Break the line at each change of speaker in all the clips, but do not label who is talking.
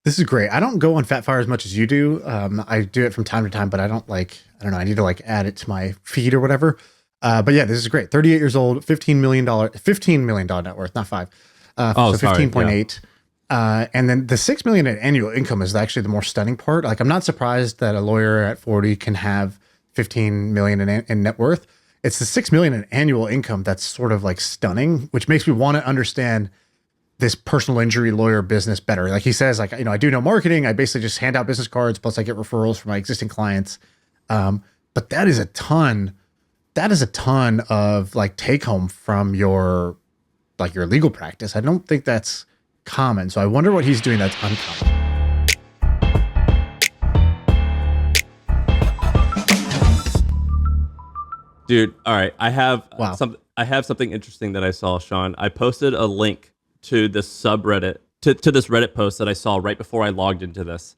This is great. I don't go on Fat Fire as much as you do. I do it from time to time, but I don't I don't know. I need to add it to my feed or whatever. But yeah, this is great. 38 years old, $15 million net worth, not five.
Oh,
So
sorry. Yeah.
15.8. And then the 6 million in annual income is actually the more stunning part. Like, I'm not surprised that a lawyer at 40 can have 15 million in net worth. It's the 6 million in annual income that's sort of like stunning, which makes me want to understand this personal injury lawyer business better. Like, he says, like, I do no marketing. I basically just hand out business cards. Plus I get referrals from my existing clients. But that is a ton. That is a ton of like take home from your legal practice. I don't think that's common. So I wonder what he's doing that's uncommon.
Dude, all right. I have
Wow.
I have something interesting that I saw, Sean. I posted a link to this subreddit to this Reddit post that I saw right before I logged into this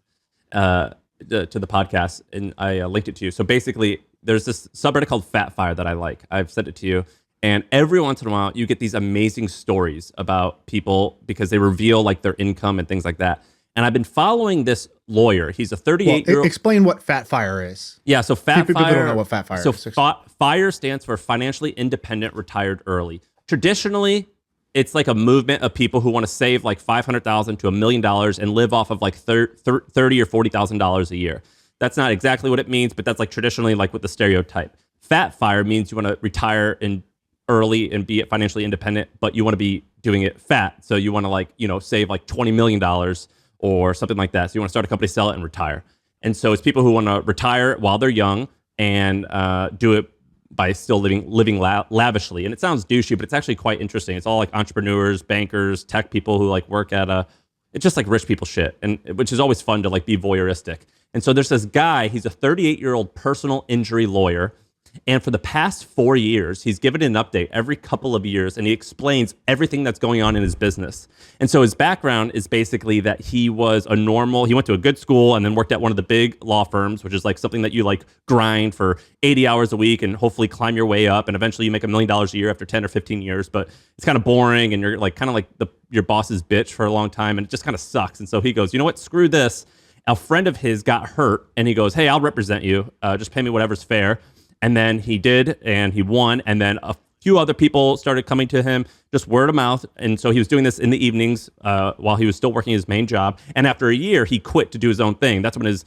to the podcast, and I linked it to you. So basically, there's this subreddit called Fat Fire that I like. I've sent it to you, and every once in a while, you get these amazing stories about people because they reveal like their income and things like that. And I've been following this lawyer. He's a 38-year-old.
Explain what Fat Fire is.
Yeah, so Fat
People
Fire.
don't know what Fat Fire
so
is.
FIRE stands for Financially Independent Retired Early. Traditionally, it's like a movement of people who want to save like $500,000 to $1 million and live off of like $30 or $40,000 a year. That's not exactly what it means, but that's like traditionally like what the stereotype. Fat Fire means you want to retire in early and be financially independent, but you want to be doing it fat. So you want to save like $20 million or something like that. So you want to start a company, sell it, and retire. And so it's people who want to retire while they're young and do it by still living lavishly. And it sounds douchey, but it's actually quite interesting. It's all like entrepreneurs, bankers, tech people who like work at it's just like rich people shit, and which is always fun to like be voyeuristic. And so there's this guy, he's a 38-year-old personal injury lawyer. And for the past 4 years, he's given an update every couple of years, and he explains everything that's going on in his business. And so his background is basically that he went to a good school and then worked at one of the big law firms, which is like something that you like grind for 80 hours a week and hopefully climb your way up. And eventually you make $1 million a year after 10 or 15 years, but it's kind of boring and you're like kind of like your boss's bitch for a long time, and it just kind of sucks. And so he goes, you know what, screw this. A friend of his got hurt and he goes, hey, I'll represent you. Just pay me whatever's fair. And then he did, and he won. And then a few other people started coming to him, just word of mouth. And so he was doing this in the evenings while he was still working his main job. And after a year, he quit to do his own thing. That's when his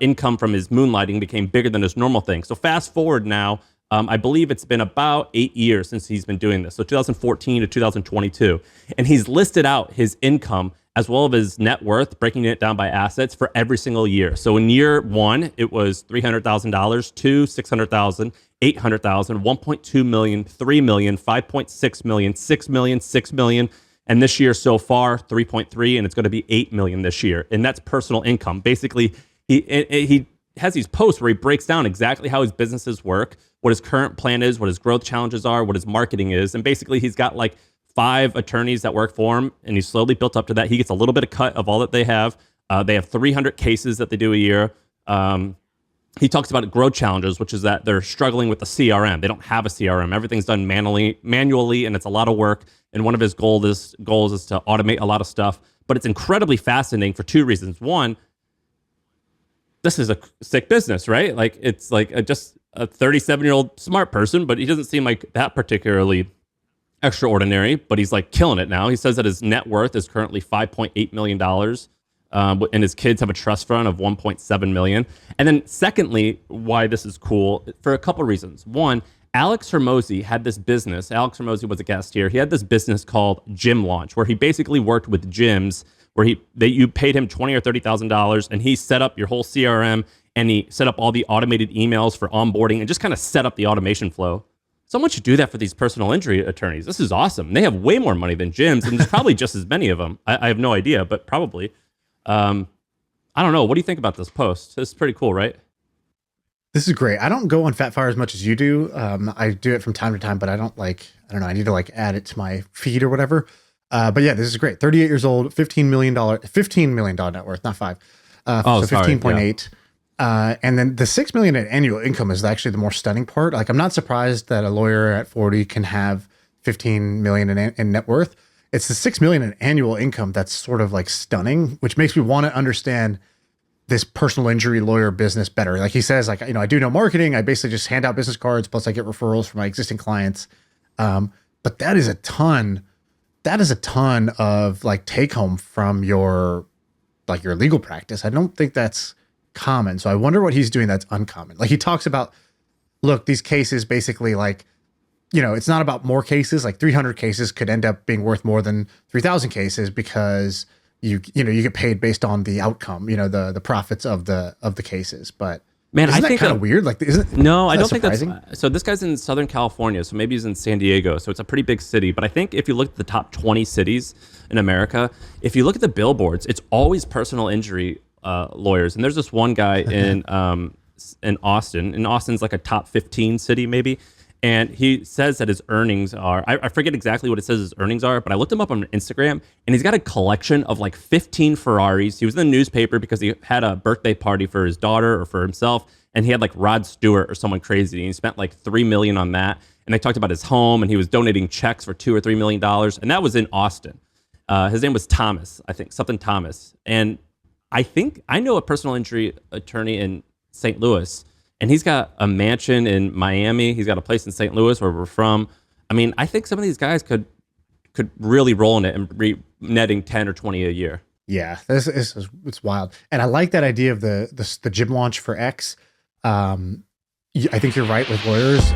income from his moonlighting became bigger than his normal thing. So fast forward now, I believe it's been about 8 years since he's been doing this. So 2014 to 2022. And he's listed out his income as well as his net worth, breaking it down by assets for every single year. So in year one, it was $300,000, two, $600,000, $800,000, $1.2 million, $3 million, $5.6 million, $6 million, $6 million. And this year so far, 3.3, and it's going to be $8 million this year. And that's personal income. Basically, he has these posts where he breaks down exactly how his businesses work, what his current plan is, what his growth challenges are, what his marketing is. And basically, he's got like 5 attorneys that work for him, and he's slowly built up to that. He gets a little bit of cut of all that they have. They have 300 cases that they do a year. He talks about growth challenges, which is that they're struggling with the CRM. They don't have a CRM. Everything's done manually, and it's a lot of work. And one of his goals is to automate a lot of stuff. But it's incredibly fascinating for 2 reasons. One, this is a sick business, right? Like, it's like just a 37-year-old smart person, but he doesn't seem like that particularly extraordinary, but he's like killing it now. He says that his net worth is currently $5.8 million, and his kids have a trust fund of $1.7 million. And then secondly, why this is cool, for a couple reasons. One, Alex Hermosi had this business. Alex Hermosi was a guest here. He had this business called Gym Launch, where he basically worked with gyms where you paid him $20,000 or $30,000, and he set up your whole CRM, and he set up all the automated emails for onboarding and just kind of set up the automation flow. Someone should do that for these personal injury attorneys. This is awesome. They have way more money than gyms, and there's probably just as many of them. I have no idea, but probably. I don't know. What do you think about this post? This is pretty cool, right?
This is great. I don't go on Fat Fire as much as you do. I do it from time to time, but I don't know. I need to add it to my feed or whatever. But yeah, this is great. 38 years old, $15 million net worth, not five. So 15.8. And then the 6 million in annual income is actually the more stunning part. Like, I'm not surprised that a lawyer at 40 can have 15 million in net worth. it's the 6 million in annual income that's sort of like stunning, which makes me want to understand this personal injury lawyer business better. Like he says, like, I do no marketing. I basically just hand out business cards. Plus I get referrals from my existing clients. But that is a ton of like take home from your legal practice. I don't think that's common. So I wonder what he's doing that's uncommon. Like he talks about, look, these cases basically like, it's not about more cases. Like 300 cases could end up being worth more than 3,000 cases because you get paid based on the outcome, the profits of the cases. But
man,
isn't
I think
kind of weird. Like,
no, I don't
surprising?
think that's so. This guy's in Southern California, so maybe he's in San Diego. So it's a pretty big city. But I think if you look at the top 20 cities in America, if you look at the billboards, it's always personal injury lawyers. And there's this one guy in Austin. And Austin's like a top 15 city, maybe. And he says that his earnings are, I forget exactly what it says his earnings are, but I looked him up on Instagram and he's got a collection of like 15 Ferraris. He was in the newspaper because he had a birthday party for his daughter or for himself. And he had like Rod Stewart or someone crazy. And he spent like $3 million on that. And they talked about his home and he was donating checks for $2 or $3 million. And that was in Austin. His name was Thomas, I think, something Thomas. And I think I know a personal injury attorney in St. Louis. And he's got a mansion in Miami. He's got a place in St. Louis where we're from. I mean, I think some of these guys could really roll in it and be netting 10 or 20 a year.
Yeah, it's wild. And I like that idea of the gym launch for X. I think you're right with lawyers.